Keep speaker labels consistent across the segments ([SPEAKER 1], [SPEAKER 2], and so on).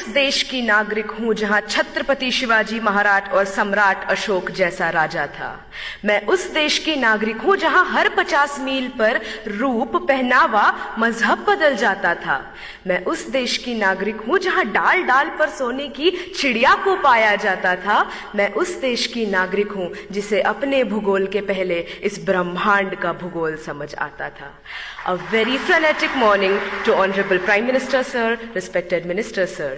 [SPEAKER 1] उस देश की नागरिक हूं जहां छत्रपति शिवाजी महाराज और सम्राट अशोक जैसा राजा था। मैं उस देश की नागरिक हूं जहां हर 50 मील पर रूप, पहनावा, मजहब बदल जाता था। मैं उस देश की नागरिक हूं जहां डाल डाल पर सोने की चिड़िया को पाया जाता था। मैं उस देश की नागरिक हूं जिसे अपने भूगोल के पहले इस ब्रह्मांड का भूगोल समझ आता था। A very frenetic morning to Honorable Prime Minister Sir, respected Minister Sir.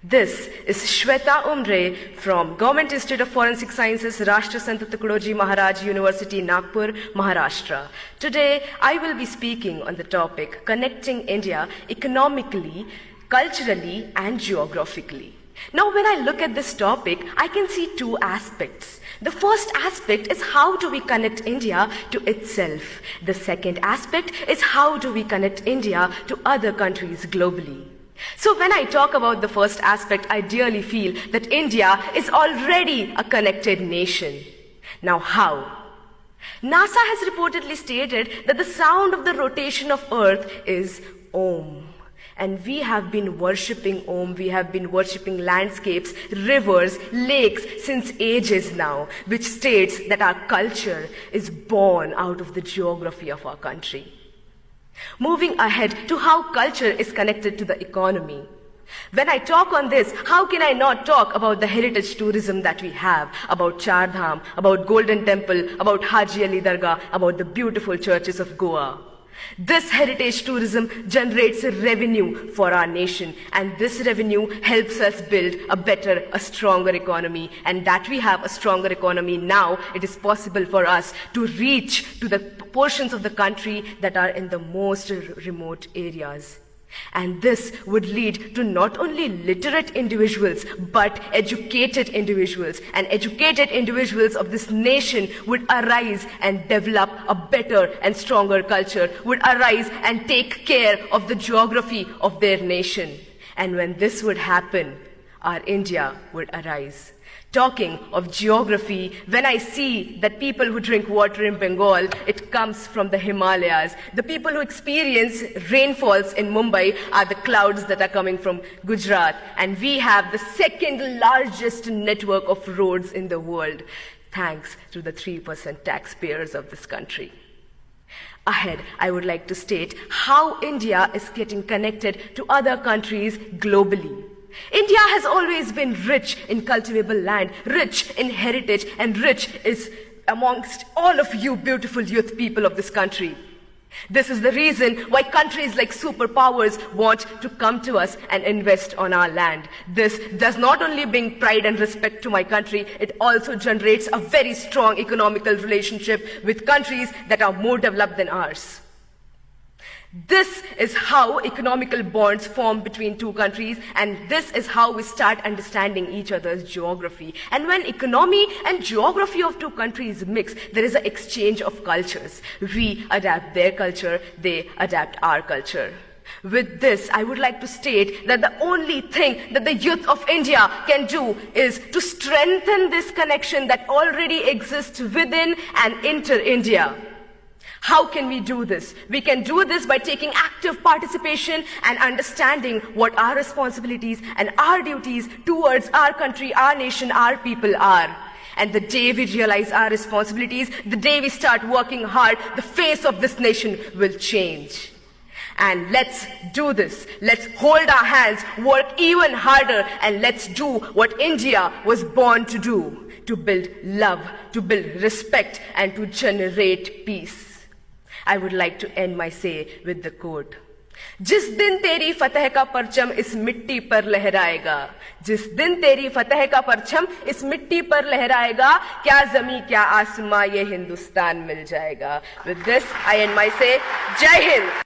[SPEAKER 1] This is Shweta Umre from Government Institute of Forensic Sciences, Rashtra Sant Tukadoji Maharaj University, Nagpur, Maharashtra. Today, I will be speaking on the topic connecting India economically, culturally, and geographically. Now, when I look at this topic, I can see two aspects. The first aspect is how do we connect India to itself. The second aspect is how do we connect India to other countries globally. So when I talk about the first aspect, I dearly feel that India is already a connected nation. Now how? NASA has reportedly stated that the sound of the rotation of Earth is Om. And we have been worshipping Om, we have been worshipping landscapes, rivers, lakes since ages now, which states that our culture is born out of the geography of our country. Moving ahead to how culture is connected to the economy. When I talk on this, how can I not talk about the heritage tourism that we have, about Char Dham, about Golden Temple, about Haji Ali Dargah, about the beautiful churches of Goa. This heritage tourism generates revenue for our nation, and this revenue helps us build a better, a stronger economy. And that we have a stronger economy now, it is possible for us to reach to the portions of the country that are in the most remote areas. And this would lead to not only literate individuals, but educated individuals. And educated individuals of this nation would arise and develop a better and stronger culture, would arise and take care of the geography of their nation. And when this would happen, our India would arise. Talking of geography, when I see that people who drink water in Bengal, it comes from the Himalayas. The people who experience rainfalls in Mumbai are the clouds that are coming from Gujarat. And we have the second largest network of roads in the world, thanks to the 3% taxpayers of this country. Ahead, I would like to state how India is getting connected to other countries globally. India has always been rich in cultivable land, rich in heritage, and rich is amongst all of you beautiful youth people of this country. This is the reason why countries like superpowers want to come to us and invest on our land. This does not only bring pride and respect to my country, it also generates a very strong economical relationship with countries that are more developed than ours. This is how economical bonds form between two countries, and this is how we start understanding each other's geography. And when economy and geography of two countries mix, there is an exchange of cultures. We adapt their culture, they adapt our culture. With this, I would like to state that the only thing that the youth of India can do is to strengthen this connection that already exists within and inter-India. How can we do this? We can do this by taking active participation and understanding what our responsibilities and our duties towards our country, our nation, our people are. And the day we realize our responsibilities, the day we start working hard, the face of this nation will change. And let's do this. Let's hold our hands, work even harder, and let's do what India was born to do, to build love, to build respect, and to generate peace. I would like to end my say with the quote. जिस दिन तेरी फतह का परचम इस मिट्टी पर लहराएगा, जिस दिन तेरी फतह का परचम इस मिट्टी पर लहराएगा, क्या जमी क्या आसमां ये हिंदुस्तान मिल जाएगा. With this, I end my say. जय हिंद.